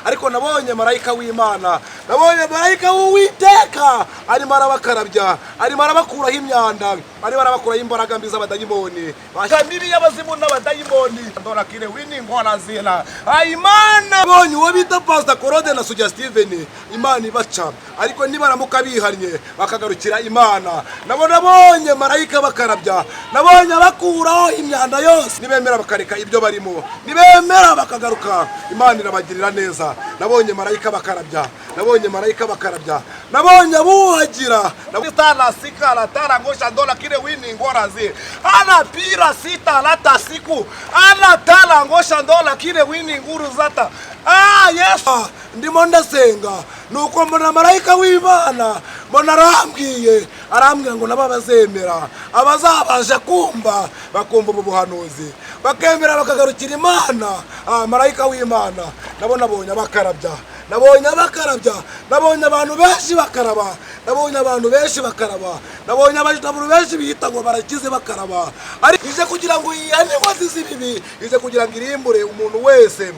ariko nabonye marayika w'Imana, nabonye marayika w'Uwiteka arimo arabakarabya, arimo arabakuraho imyanda, arimo arabakuraho imbaraga mbi z'abadayimoni, bashamibi y'abazimu n'abadayimoni. Ndora kire w'ingora zina Imana bonye uwo bita Pastor Claude na Sugira Steven, Imana ibaca, ariko nibaramuka biharnye bakagarukira Imana. Nabonye marayika bakarabya, nabonye bakuraho imyanda yose, nibemera bakareka ibyo barimo, nibemera bakagaruka Imana irabagira neza. Nabonye marayika bakarabya, nabonye marayika bakarabya, nabonye buhagira, nabitana sikala tara ngosha ndola kile wini ngora zi ana pira sita lata siku ana tala ngosha ndola kile wini nguru zata. Yesu ndimo ndasenga nuko mbona marayika w'Imana, mbona arambwiye ngo nababazemera abazabasha kumva bakumva ubuhanuzi bakemera bakagarukira Imana. Marayika w'Imana nabonye abakarabya, nabonye abakarabya, nabonye abantu benshi bakaraba, nabonye abantu benshi bakaraba, nabonye abantu benshi bihita ngo barakize bakaraba, ari ije kugira ngo yane inkozi z'ibibi, ije kugira ngo irimbure umuntu wese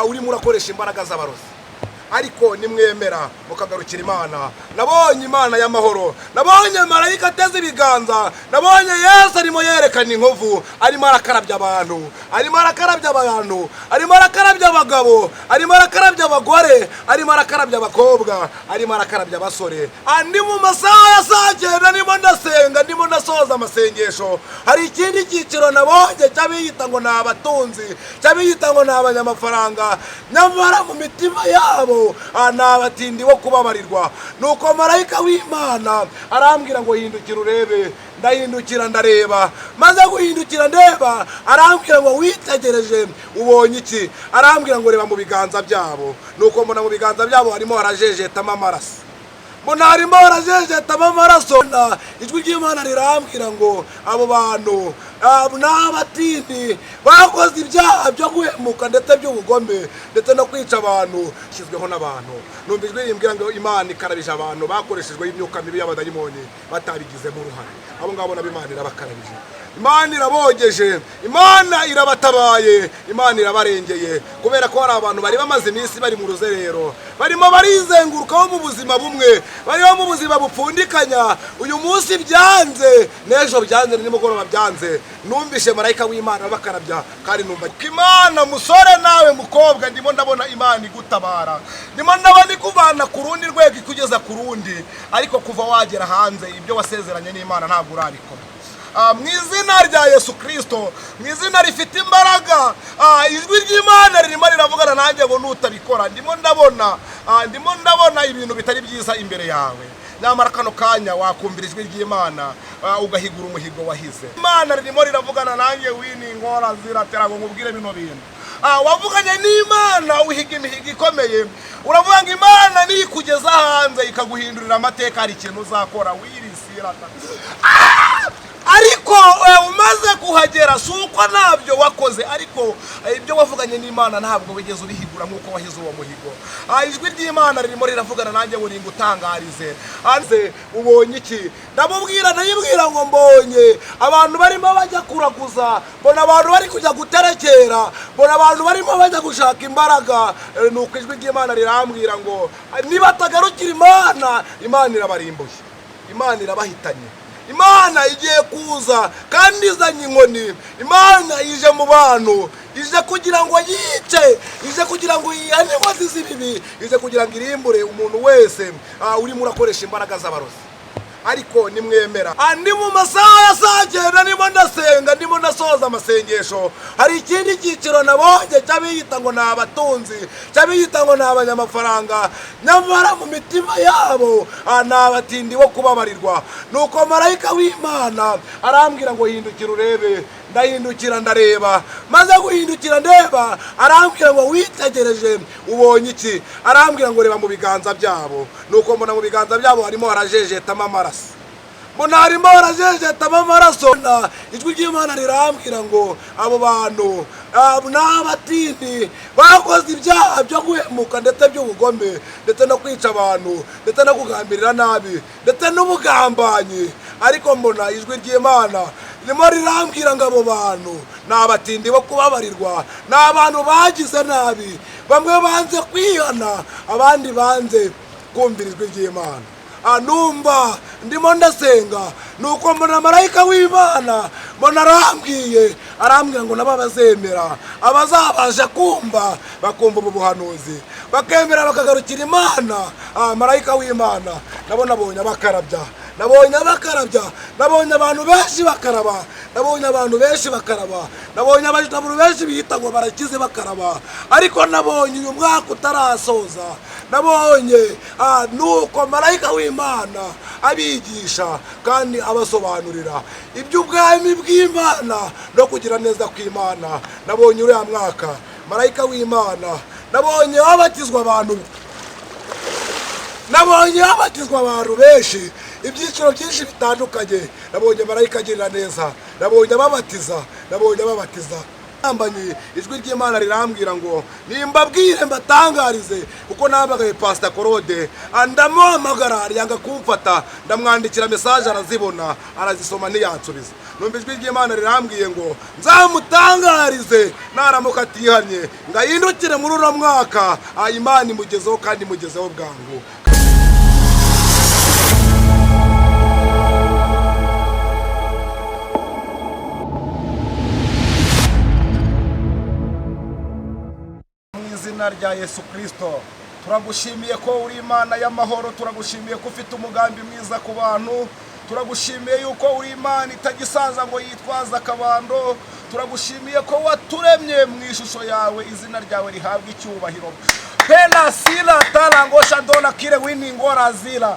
urimo urakoresha imbaraga z'abarozi. Ariko nimwemera mukagarukira Imana. Nabonye Imana y'amahoro, nabonye marayika ateze ibiganza, nabonye Yesu arimo yerekana inkovu, arimo arakarabya abantu, arimo arakarabya abantu, arimo arakarabya abagabo, arimo arakarabya abagore, arimo arakarabya abakobwa, arimo arakarabya abasore. Andi mu masaha ya saa 9 ndimo ndasenga, ndimo ndasoza amasengesho. Hari ikindi cyiciro nabonye cyabiyita ngo n'abatunzi, cyabiyita ngo n'abanyamafaranga, nyamara mu mitima yabo nabatindi wo kubabarirwa. Nuko marayika w'Imana arambwira ngo hindukira urebe. Ndahindukira ndareba, maze guhindukira ndeba, arambwira ngo witegereje ubonye iki? Arambwira ngo reba mu biganza byabo. Nuko mbona mu biganza byabo harimo harajejetamo amaraso, mbona harimo harajejetamo amaraso. Ijwi ry'Imana rirambwira ngo abo bantu n'abatindi bakoze ibyaha byo guhemuka ndetse by'ubugome ndetse no kwica abantu kishyizweho n'abantu. Numva ijwi rimbwira ngo Imana ikarabije abantu bakoreshejwe imyuka mibi y'abadayimoni batabigizemo uruhare. Abo ngabo nabo Imana irabakarabije, Imana irabogeje, Imana irabatabaye, Imana irabarengeye, kubera ko hari abantu bari bamaze iminsi bari mu ruzerero, barimo barizengurukaho mu buzima bumwe, bariho mu buzima bupfundikanya. Uyu munsi byanze, n'ejo byanze, nimugoroba byanze. Numvishe marayika w'Imana bakarabya, kandi numva Imana musore nawe mukobwa, ndimo ndabona Imana igutabara, ndimo ndabona ikuvana ku rundi rwego ikugeza ku rundi. Ariko kuva wagera hanze ibyo wasezeranye n'Imana ntabwo urabikora. Mu izina rya Yesu Kristo, mu izina rifite imbaraga, ijwi ry'Imana ririmo riravugana nanjye ngo nutabikora. Ndimo ndabona ibintu bitari byiza imbere yawe. Nyamara kano kanya wakumvira ijwi ry'Imana ugahigura umuhigo wahize. Imana ririmo riravugana nanjye wini ngora ziratera ngo nkubwire bino bintu. Wavuganye n'Imana uhiga imihigo ikomeye, uravuga ngo Imana nikugeza hanze ikaguhindurira amateka, hari ikintu uzakora wirisirata. Ariko umaze kuhagera suko nabyo wakoze, ariko ibyo wavuganye n'Imana ntabwo wigeze urihigura nkuko wahize uwo muhigo. Ijwi ry'Imana ririmo riravugana nanjye ngo ngutangarize. Hanze ubonye iki? Ndamubwira nayibwira ngo mbonye abantu barimo bajya kuraguza, mbona abantu bari kujya guterekera, mbona abantu barimo bajya gushaka imbaraga. Nuko ijwi ry'Imana rirambwira ngo niba tagarukira Imana, Imana irabarimbuye, Imana irabahitanye. Imana igiye kuza kandi izanye inkoni. Imana ije mu bantu, ije kugira ngo yice, ije kugira ngo yihane inkozi z'ibibi, ije kugira ngo irimbure umuntu wese urimo urakoresha imbaraga z'abarozi. Ariko nimwemera. Andi mu masaha ya saa 9 ndimo ndasenga, ndimo ndasoza amasengesho. Hari ikindi cyiciro nabonye cyabiyita ngo n'abatunzi, cyabiyita ngo n'abanyamafaranga, nyamara mu mitima yabo nabatindi wo kubabarirwa. Nuko marayika w'Imana arambwira ngo hindukira urebe. Ndahindukira ndareba, maze guhindukira ndeba, arambwira ngo witegereje ubonye iki? Arambwira ngo reba mu biganza byabo. Nuko mbona mu biganza byabo harimo harajejetamo amaraso, mbona harimo harajejetamo amaraso. Ijwi ry'Imana rirambwira ngo abo bantu n'abatindi bakoze ibyaha byo guhemuka ndetse by'ubugome ndetse no kwica abantu ndetse no kugambirira nabi ndetse n'ubugambanyi. Ariko mbona ijwi ry'Imana ririmo rirambwira ngo abo bantu n'abatindi bo kubabarirwa, n'abantu bagize nabi, bamwe banze kwihana abandi banze kumvira ijwi ry'Imana. Numva ndimo ndasenga nuko mbona marayika w'Imana mbona arambwiye ngo nabo bazemera abazabasha kumva bakumva ubu buhanuzi bakemera bakagarukira Imana. Marayika w'Imana nabonye abakarabya, nabonye abantu benshi bakaraba, nabonye abajitaburu benshi bihita ngo barakize bakaraba. Ariko nabonye uyu mwaka utarasoza, nabonye nuko marayika w'Imana abigisha kandi abasobanurira iby'ubwami bw'Imana no kugira neza kw'Imana. Nabonye uriya mwaka marayika w'Imana, nabonye habatizwa abantu benshi, ibyiciro byinshi bitandukanye. Nabonye marayika agirira neza, nabonye ababatiza. Mbonye ijwi ry'Imana rirambwira ngo nimbabwire mbatangarize kuko nabagaye Pastor Claude ndamuhamagara yanga kumfata, ndamwandikira message arazibona arazisoma ntiyansubiza. Numva ijwi ry'Imana rirambwiye ngo nzamutangarize naramuka atihanye ngahindukire muri uno mwaka. Imana imugezeho kandi imugezeho bwangu. Izina rya Yesu Kristo turagushimiye ko uri Imana y'amahoro, turagushimiye ko ufite umugambi mwiza ku bantu, turagushimiye yuko uri Imana itagisaza ngo yitwaza akabando, turagushimiye ko waturemye mu ishusho yawe. Izina ryawe rihabwa icyubahiro. Pela sila talangosha ndona kire winingora zila.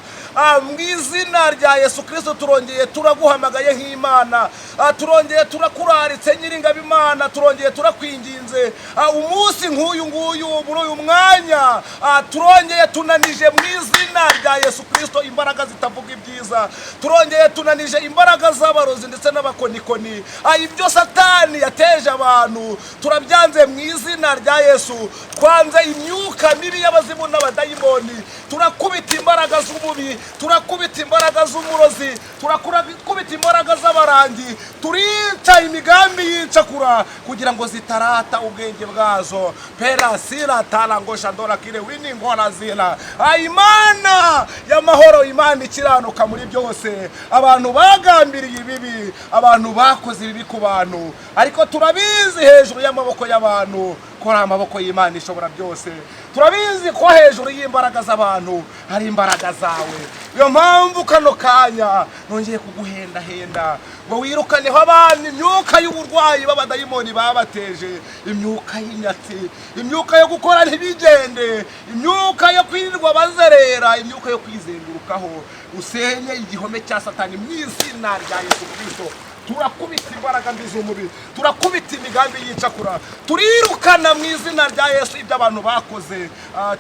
Mu izina rya Yesu Kristo turongeye turaguhamagaye nk'Imana, turongeye turakuraritse nyiringabo Imana, turongeye turakwinginze umunsi nk'uyu muri uyu mwanya, turongeye tunanije mu izina rya Yesu Kristo imbaraga zitavuga ibyiza, turongeye tunanije imbaraga z'abarozi ndetse n'abakonikoni. Ibyo Satani yateje abantu turabyanze mu izina rya Yesu. Twanze imyuka mibi y'abazimu n'abadayimoni, turakubita imbaraga z'umubi, turakubita imbaraga z'umurozi, turakubita imbaraga z'abarangi, turica imigambi y'icakura kugira ngo zitarata ubwenge bwazo. Pera sila talangosha ndora kire winingora zila. Imana y'amahoro, Imana ikiranuka muri byose. Abantu bagambiriye ibibi, abantu bakoze ibibi ku bantu, ariko turabizi hejuru y'amaboko y'abantu ko ari amaboko y'Imana ishobora byose. Turabizi ko hejuru y'imbaraga z'abantu hari imbaraga zawe. Iyo mpamvu kano kanya nongeye kuguhenda ngo wirukaneho abantu imyuka y'uburwayi b'abadayimoni babateje, imyuka y'inyatsi, imyuka yo gukora ntibigende, imyuka yo kwirirwa bazerera, imyuka yo kwizengurukaho. Usenye igihome cya Satani mu izina rya Yesu Kristo. Turakubita imbaraga mbi z'umubiri, turakubita imigambi y'icakura, turirukana mu izina rya Yesu ibyo abantu bakoze.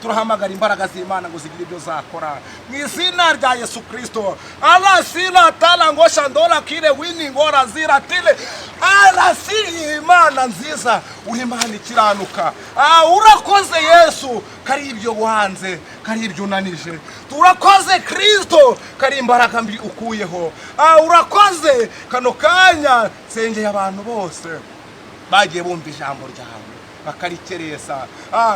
Turahamagara imbaraga z'Imana ngo zigire ibyo zakora mu izina rya Yesu Kristo. Alasila talangosha ndora kire winingora zira tile. Alasili Imana nziza, uri Imana ikiranuka. Urakoze Yesu, kari ibyo wanze, kari ibyo unanije. Turakoze Kristo, kari imbaraga mbi ukuyeho. Urakoze kano kanya sengeye abantu bose bagiye bumva ijambo ryawe bakarikeresa.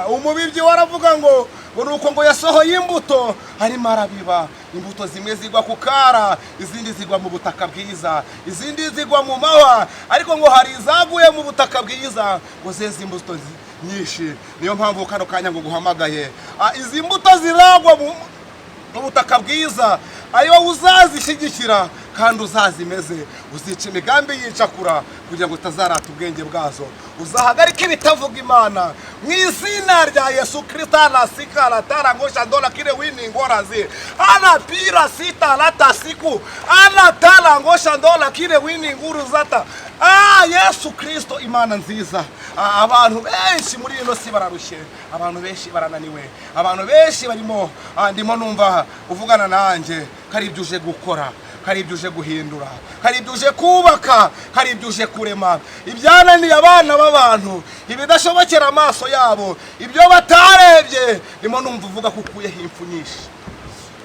Umubibyi waravuga ngo nuko ngo yasohoye imbuto harimo arabiba. Imbuto zimwe zigwa ku kara, izindi zigwa mu butaka bwiza, izindi zigwa mu mahwa, ariko ngo hari izaguye mu butaka bwiza ngo zeze imbuto nyinshi. Niyo mpamvu kano kanya ngo guhamagaye izi mbuto ziragwa mu ubutaka bwiza, ayo uzazishyigikira kandi uzazimeze, uzica imigambi y'icakura kugira ngo utazarata ubwenge bwazo, uzahagarika ibitavuga Imana mu izina rya Yesu Kristo. Anasikala tarangosha ndola kire winingora zi anapira sita lata siku anatalangosha ndola kire wininguru zata. Yesu Kristo Imana nziza. Abantu benshi muri ino si bararushye, abantu benshi barananiwe, abantu benshi barimo ndimo numva uvugana nanjye kari ibyo uje gukora, kari ibyo uje guhindura, kari ibyo uje kubaka, kari ibyo uje kurema. Ibyananiye abana b'abantu, ibidashobokera amaso yabo, ibyo batarebye, ndimo numva uvuga ko ukuyeho impfu nyinshi.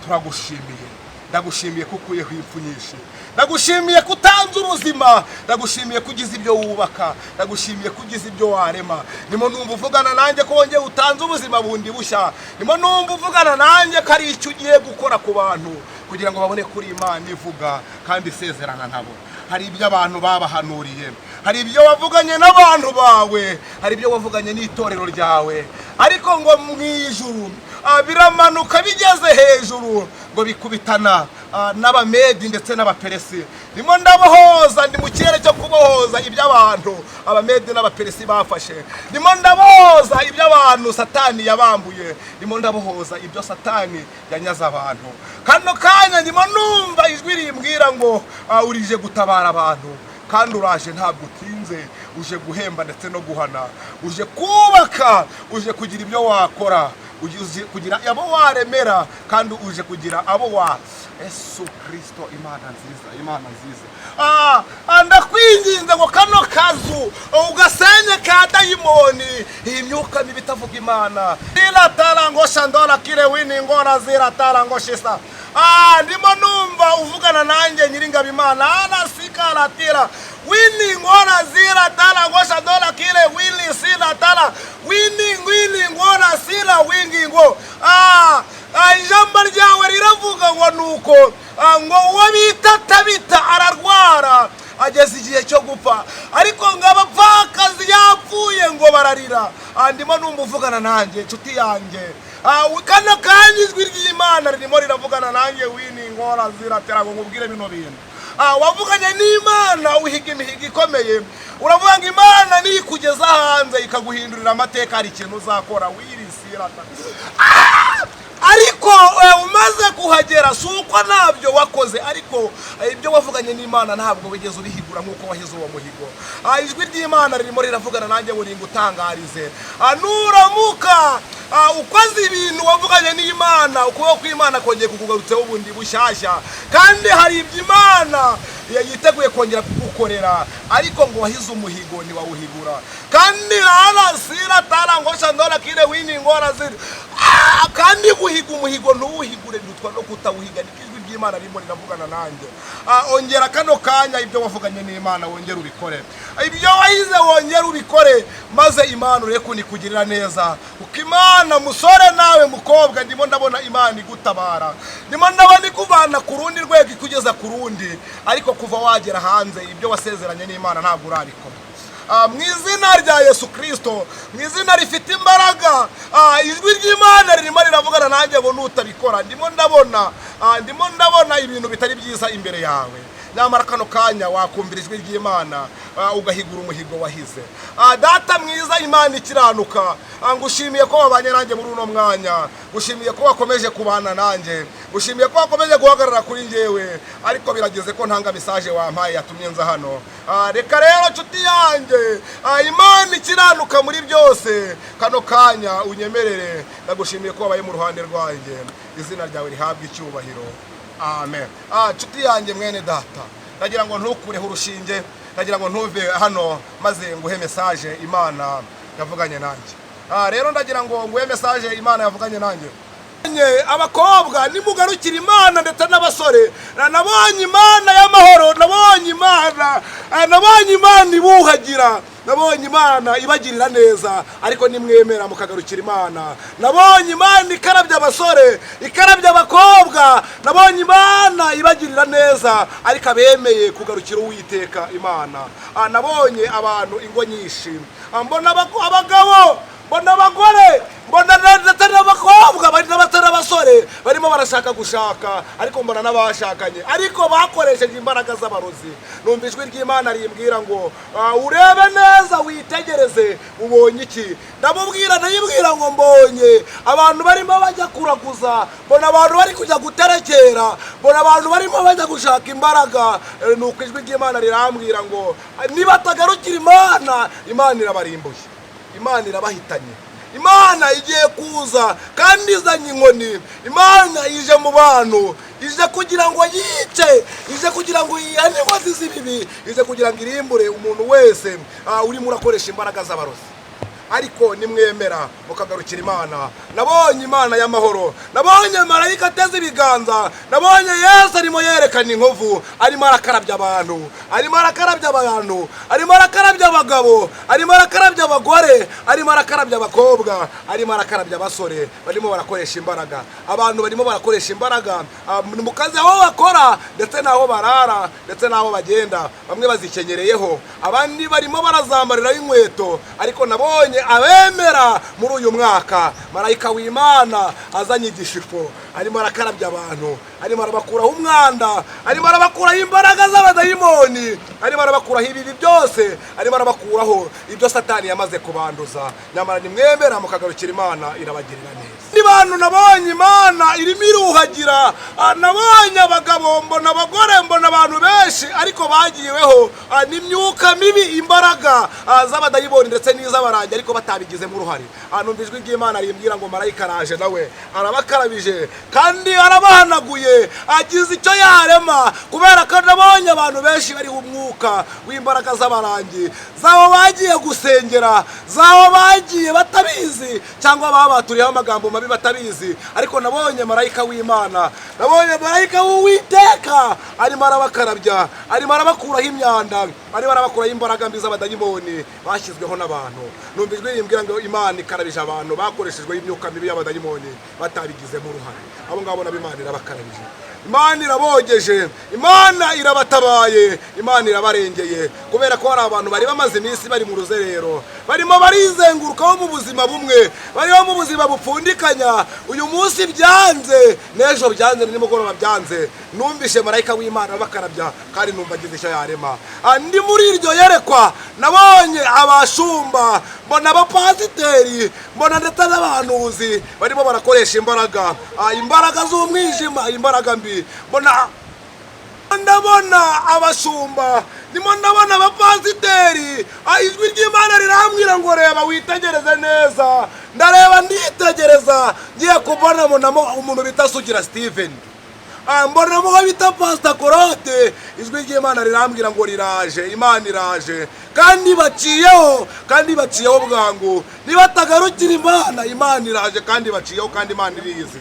Turagushimiye ndagushimiye ko ukuyeho impfu nyinshi, ndagushimiye ko utanze ubuzima, ndagushimiye ko ugize ibyo wubaka, ndagushimiye ko ugize ibyo warema. Nimo numva uvugana nanjye ko wongeye utanze ubuzima bundi bushya, nimo numva uvugana nanjye ko ari icyo ugiye gukora ku bantu kugira ngo babone kuri Imana ivuga kandi isezerana nabo. Hari ibyo abantu babahanuriye, hari ibyo wavuganye n'abantu bawe, hari ibyo wavuganye n'itorero ryawe, ariko ngo mu ijuru biramanuka bigeze hejuru ngo bikubitana n'abamedi ndetse n'abaperesi. Nimo ndabohoza, ndi mu kirere cyo kubohoza iby'abantu abamedi n'abaperesi bafashe. Nimo ndabohoza iby'abantu Satani yabambuye, nimo ndabohoza ibyo Satani yanyaza abantu. Kano kanya ndimo numva ijwi rimbwira ngo urije gutabara abantu, kandi uraje ntabwo utinze, uje guhemba ndetse no guhana, uje kubaka, uje kugira ibyo wakora, uje kugira abo waremera, kandi uje kugira abo wa Yesu Kristo. Imana nziza, Imana nziza. Ndakwinginze ngo kano kazu ugasenye ka dayimoni, iyi myuka mibi itavuga Imana. Ziratara ngo shandora kire wini ngora ziratara ngo shisa. Ndimo numva uvugana nanjye Nyiringabo Imana, sikaratira wini ngora ziratara ngo shandora kire wili siratara wini ngora sira wingi ngo ijambo ryawe riravuga ngo nuko ngo uwo bita Tabita ararwara ageze igihe cyo gupfa, ariko ngo abapfakazi yapfuye ngo bararira. Ndimo numva uvugana nanjye nshuti yanjye, kano kanya ijwi ry'Imana ririmo riravugana nanjye wini ngora ziratera ngo nkubwire bino bintu. Wavuganye n'Imana uhiga imihigo ikomeye, uravuga ngo Imana nikugeza hanze ikaguhindurira amateka, hari ikintu uzakora wirisirata. Ariko umaze kuhagera suko nabyo wakoze, ariko ibyo wavuganye n'Imana ntabwo wigeze ubihigura nkuko wahize uwo muhigo. Ijwi ry'Imana ririmo riravugana nanjye ngo ngutangarize, nuramuka ukoze ibintu wavuganye n'Imana, ukuboko kw'Imana kongeye kukugarutseho ubundi bushyashya, kandi hari ibyo Imana yiteguye kongera kugukorera, ariko ngo wahize umuhigo ntiwawuhigura. Kandi arasira tarangosha ndora kire wini ngora ziri, kandi guhiga umuhigo ntuwuhigure ndutwa no kutawuhiga. Nikijwi ry'Imana ririmo riravugana nanjye. Ongera kano kanya ibyo wavuganye n'Imana wongera ubikore, ibyo wahize wongera ubikore, maze Imana ureke unikugirira neza. Uko Imana musore nawe mukobwa, ndimo ndabona Imana igutabara, ndimo ndabona ikuvana ku rundi rwego ikugeza ku rundi, ariko kuva wagera hanze ibyo wasezeranye n'Imana ntabwo urabikora. Mu izina rya Yesu Kristo, mu izina rifite imbaraga, ijwi ry'Imana ririmo riravugana nanjye ngo nutabikora, ndimo ndabona ibintu bitari byiza imbere yawe. Nyamara kano kanya wakumvira ijwi ry'Imana ugahigura umuhigo wahize. Data mwiza, Imana ikiranuka, ngushimiye ko wabanye nanjye muri uno mwanya, ngushimiye ko wakomeje kubana nanjye, ngushimiye ko wakomeje guhagarara kuri njyewe, ariko birageze ko ntanga message wampaye yatumye nza hano. Reka rero nshuti yanjye, Imana ikiranuka muri byose, kano kanya unyemerere, ndagushimiye ko wabaye mu ruhande rwanjye, izina ryawe rihabwe icyubahiro. Amen. Nshuti yanjye mwene data, ndagira ngo ntukureho urushinge, ndagira ngo ntuve hano maze nguhe message Imana yavuganye nanjye. Rero ndagira ngo nguhe message Imana yavuganye nanjye. Abakobwa nimugarukira Imana ndetse n'abasore, nabonye Imana y'amahoro, nabonye Imana ibuhagira, nabonye Imana ibagirira neza, ariko nimwemera mukagarukira Imana. Nabonye Imana ikarabya abasore, ikarabya abakobwa, nabonye Imana ibagirira neza, ariko abemeye kugarukira Uwiteka Imana. Nabonye abantu ingo nyinshi, mbona abagabo, mbona abagore, mbona n'abakobwa bari n'abatari abasore barimo barashaka gushaka, ariko mbona n'abashakanye ariko bakoresheje imbaraga z'abarozi. Numva ijwi ry'Imana rimbwira ngo urebe neza witegereze ubonye iki. Ndamubwira ndayibwira ngo mbonye abantu barimo bajya kuraguza, mbona abantu bari kujya guterekera, mbona abantu barimo bajya gushaka imbaraga. Nuko ijwi ry'Imana rirambwira ngo niba tagarukira Imana, Imana irabarimbuye, Imana irabahitanye, Imana igiye kuza kandi izanye inkoni. Imana ije mu bantu, ije kugira ngo yice, ije kugira ngo yihane inkozi z'ibibi, ije kugira ngo irimbure umuntu wese urimo urakoresha imbaraga z'abarozi. ariko nimwemera mukagarukira Imana. Nabonye Imana y'amahoro, nabonye marayika ateze ibiganza, nabonye Yesu arimo yerekana inkovu, arimo arakarabya abantu, arimo arakarabya abantu, arimo arakarabya abagabo, arimo arakarabya abagore, arimo arakarabya abakobwa, arimo arakarabya abasore, barimo barakoresha imbaraga. Abantu barimo barakoresha imbaraga mu kazi aho bakora ndetse naho barara ndetse naho bagenda, bamwe bazikenyereyeho, abandi barimo barazambarira inkweto. Ariko nabonye abemera muri uyu mwaka marayika w'Imana azanye igishipo, arimo arakarabya abantu, arimo arabakuraho umwanda, arimo arabakuraho imbaraga z'abadayimoni, arimo arabakuraho ibibi byose, arimo arabakuraho ibyo Satani yamaze kubanduza. Nyamara nimwemera mukagarukira Imana irabagirira neza. Ni bantu nabonye Imana irimo iruhagira, nabonye abagabo, mbona abagore, mbona abantu benshi ariko bagiyeweho n'imyuka mibi, imbaraga z'abadayimoni ndetse n'iz'abarangi, ariko batabigizemo uruhare. Numva ijwi ry'Imana rimbwira ngo marayika araje, nawe arabakarabije kandi arabahanaguye, agize icyo yarema, kubera ko nabonye abantu benshi bari umwuka w'imbaraga z'abarangi, zabo bagiye gusengera, zabo bagiye batabizi cyangwa babaturiyeho amagambo mabi batabizi. Ariko nabonye marayika w'Imana, nabonye marayika w'Uwiteka arimo arabakarabya, arimo arabakuraho imyanda, arimo arabakuraho imbaraga mbi z'abadayimoni bashyizweho n'abantu. Numva ijwi rimbwira ngo Imana ikarabije abantu bakoreshejwe imyuka mibi y'abadayimoni batabigizemo uruhare. Abo ngabo nabo Imana irabakarabije, Imana irabogeje, Imana irabatabaye, Imana irabarengeye, kubera ko hari abantu bari bamaze iminsi bari mu ruzerero, barimo barizengurukaho mu buzima bumwe, bariho mu buzima bupfundikanya. Uyu munsi byanze, n'ejo byanze, nimugoroba byanze. Numvishe marayika w'Imana abakarabya kandi numva agize icyo yarema. Ndi muri iryo yerekwa nabonye abashumba, mbona abapasiteri, mbona ndetse n'abahanuzi barimo barakoresha imbaraga, imbaraga z'umwijima, imbaraga mbi. Ndabona abashumba, ndimo ndabona abapasiteri. Ijwi ry'Imana rirambwira ngo reba witegereze neza. Ndareba nditegereza, ngiye kubona umuntu bita Sugira Steven, mbona mu bita Pastor Claude. Ijwi ry'Imana rirambwira ngo riraje, Imana iraje kandi baciyeho bwangu. Nibatagarukira Imana, Imana iraje kandi baciyeho, kandi Imana irizi.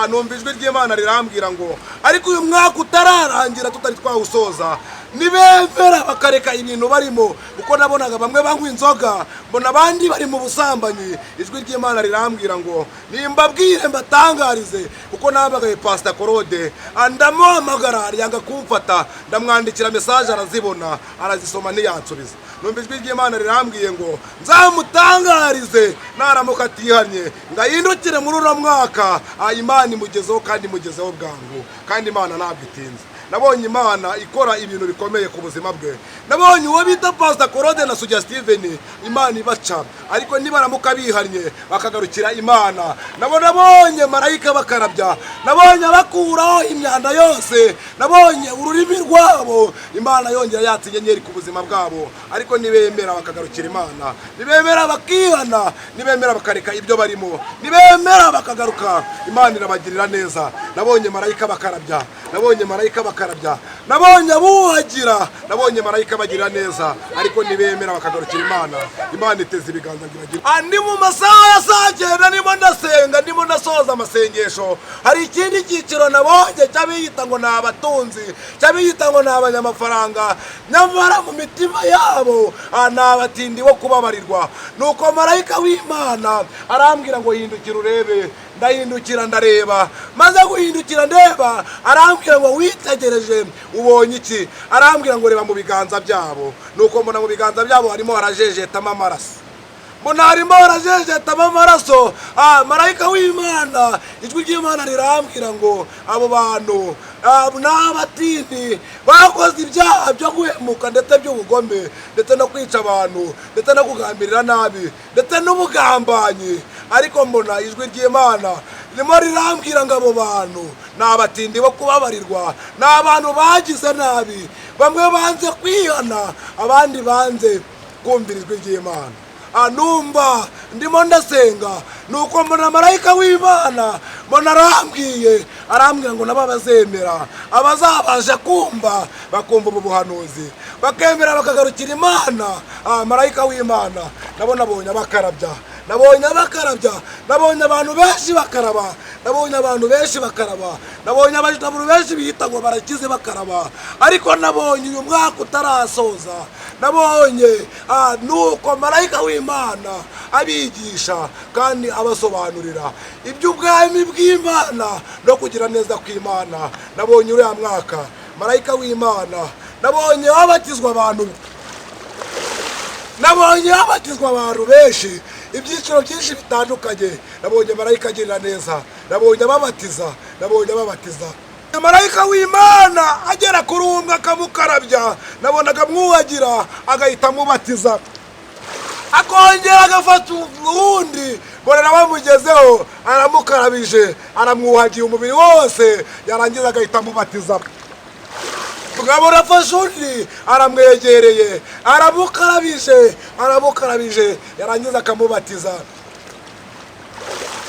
Numva ijwi ry'Imana rirambwira ngo ariko uyu mwaka utararangira tutari twawusoza, nibemera bakareka ibintu barimo, kuko nabonaga bamwe banywa inzoga, mbona abandi bari mu busambanyi. Ijwi ry'Imana rirambwira ngo nimbabwire mbatangarize, kuko nabagaye Pastor Claude, ndamuhamagara yanga kumfata, ndamwandikira message arazibona, arazisoma ntiyansubiza. Numva ijwi ry'Imana rirambwiye ngo nzamutangarize naramuka atihanye, ngahindukire muri uno mwaka. Imana imugezeho kandi imugezeho bwangu, kandi Imana ntabwo itinze. Nabonye Imana ikora ibintu bikomeye ku buzima bwe. Nabonye uwo bita Pastor Claude na Sugira Steven, Imana ibaca, ariko nibaramuka bihanye bakagarukira Imana. Nabonye marayika bakarabya, nabonye bakuraho imyanda yose, nabonye ururimi rwabo Imana yongera yatse inyenyeri ku buzima bwabo. Ariko nibemera bakagarukira Imana, nibemera bakihana, nibemera bakareka ibyo barimo, nibemera bakagaruka, Imana irabagirira neza. Nabonye marayika bakarabya, nabonye marayika bakarabya, nabonye abuhagira, nabonye marayika bagira neza. Ariko nibemera bakagarukira Imana, Imana iteze ibiganza ngira. Andi mu masaha ya saa 9 ndimo ndasenga, ndimo ndasoza amasengesho. Hari ikindi cyiciro nabonye cyabiyita ngo n'abatunzi, cyabiyita ngo n'abanyamafaranga, nyamara mu mitima yabo n'abatindi bo kubabarirwa. Nuko marayika w'Imana arambwira ngo hindukira urebe. Ndahindukira ndareba, maze guhindukira ndeba, arambwira ngo witegereje ubonye iki? Arambwira ngo reba mu biganza byabo. Nuko mbona mu biganza byabo harimo harajejetamo amaraso, mbona harimo harajejetamo amaraso. Marayika w'Imana, ijwi ry'Imana rirambwira ngo abo bantu n'abatindi bakoze ibyaha byo guhemuka ndetse by'ubugome ndetse no kwica abantu ndetse no kugambirira nabi ndetse n'ubugambanyi. Ariko mbona ijwi ry'Imana rimo rirambwira ngo abo bantu n'abatindi bo kubabarirwa, n'abantu bagize nabi, bamwe banze kwihana, abandi banze kumvira ijwi ry'Imana. Ndimo ndasenga, nuko mbona marayika w'Imana, mbona arambwiye arambwira ngo nabo bazemera abazabasha kumva bakumva ubu buhanuzi bakemera bakagarukira Imana. Marayika w'Imana nabo nabonye abakarabya, nabonye abantu benshi bakaraba, nabonye abantu benshi bakaraba, nabonye abantu benshi bihita ngo barakize bakaraba. Ariko nabonye uyu mwaka utarasoza, nabonye nuko marayika w'Imana abigisha kandi abasobanurira iby'ubwami bw'Imana no kugira neza kw'Imana. Nabonye uriya mwaka marayika w'Imana, nabonye abatizwa abantu, nabonye abatizwa abantu benshi, ibyiciro byinshi bitandukanye. Nabonye marayika agirira neza, nabonye ababatiza, marayika w'Imana agera kuri umwe akamukarabya, nabonaga mwuhagira agahita amubatiza, akongera agafata uwundi mbona bamugezeho aramukarabije, aramwuhagiye umubiri wose, yarangiza agahita amubatiza. Tukabona afashe undi aramwegereye, aramukarabije, yarangiza akamubatiza.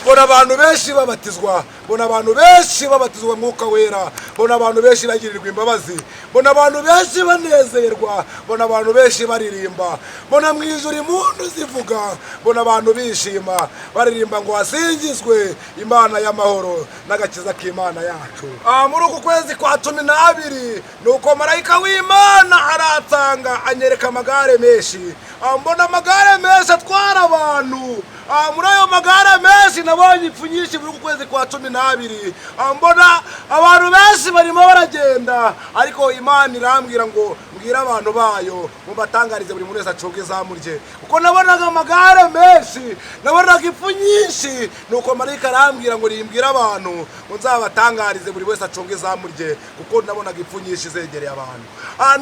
Bona abantu benshi babatizwa, bona abantu benshi babatizwa Mwuka Wera, bona abantu benshi bagirirwa imbabazi, bona abantu benshi banezerwa, bona abantu benshi baririmba, bona mwijuru impundu zivuga, bona abantu bishima baririmba ngo hasingizwe Imana y'amahoro n'agakiza k'Imana yacu. Muri uku kwezi kwa 12 nuko marayika w'Imana aratanga anyereka amagare menshi, mbona amagare menshi atwara abantu. Muri ayo magare menshi nabonye ipfunyinshi muri ukwezi kwa 12, mbona abantu benshi barimo baragenda, ariko Imana irambwira ngo mbwira abantu bayo mubatangarize buri muntu wese acunge izamu rye, kuko nabonaga amagare menshi, nabonaga ipfunyinshi. Nuko marayika arambwira ngo rimbwira abantu ngo nzabatangarize buri wese acunge izamu rye, kuko nabonaga ipfunyinshi zegereye abantu.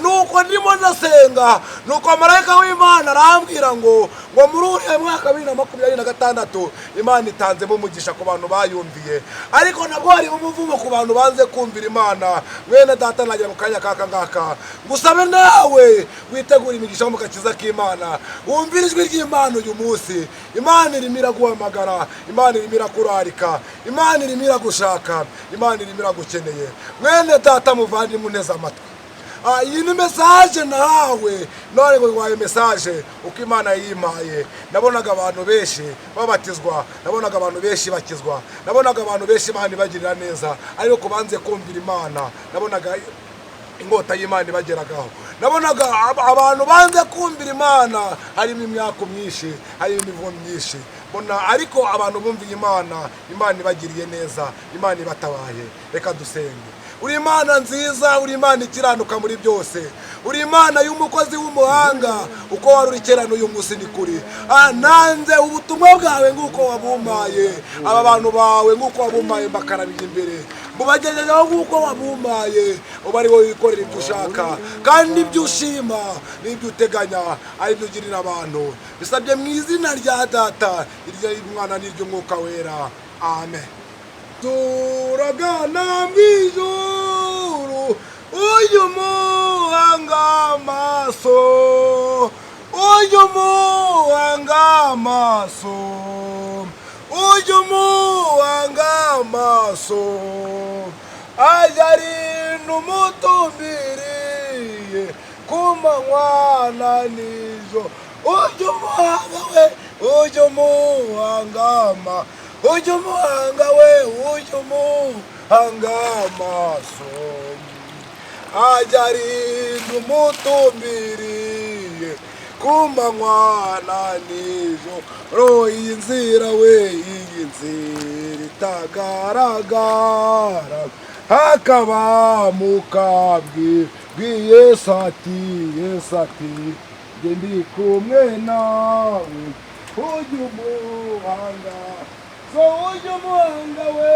Nuko ndimo ndasenga, nuko marayika w'Imana arambwira ngo muri uriya mwaka 2026 Imana itanzemo umugisha ku bantu bayumviye, ariko nabwo hari umuvumo ku bantu banze kumvira Imana. Mwene data nagira mu kanya kaka ngaka ngusabe nawe witegura imigisha mu gakiza k'Imana, wumvira ijwi ry'Imana uyu munsi. Imana irimo iraguhamagara, Imana irimo irakurarika, Imana irimo iragushaka, Imana irimo iragukeneye. Mwene data muvandimwe uneze amatwi, iyi ni message nawe, none ngo waye message uko Imana yimaye. Nabonaga abantu benshi babatizwa, nabonaga abantu benshi bakizwa, nabonaga abantu benshi Imana bagirira neza, ariko kubanze kumvira Imana nabonaga ingota y'Imana ibageragaho. Nabonaga abantu banze kumvira Imana harimo imyaka myinshi, harimo imivumo myinshi, bona ariko abantu bumviye Imana, Imana ibagiriye neza, Imana ibatabaye. Reka dusenge. Uri Imana nziza, uri Imana ikiranuka muri byose, uri Imana y'umukozi w'umuhanga, uko warurikera n'uyu munsi ni kuri. Nanze ubutumwa bwawe nguko wabumaye, aba bantu bawe nguko wabumaye bakarabije imbere, mubagejejeho nguko wabumaye, ubari wowe wikorera ibyo ushaka kandi ibyo ushima n'ibyo uteganya ari byo ugirira abantu. Bisabye mu izina rya Data, iry'Umwana n'iry'Umwuka Wera, amen. Turagana mwijuru uyu muhanga amaso, uyu muhanga amaso, uyu muhanga amaso, ajarinda umutumbiriye ku manywa na nijoro. Uyu muhanga we, uyu muhanga amaso, uyu muhanga we, uyu muhanga amaso, ajarinda umutumbiriye ku manywa na nijoro. Iyi nzira we, iyi nzira itagaragara, hakaba mu kabwi bw'Yesu ati, Yesu ati nge ndi kumwe nawe, uyu muhanga, so uyu muhanga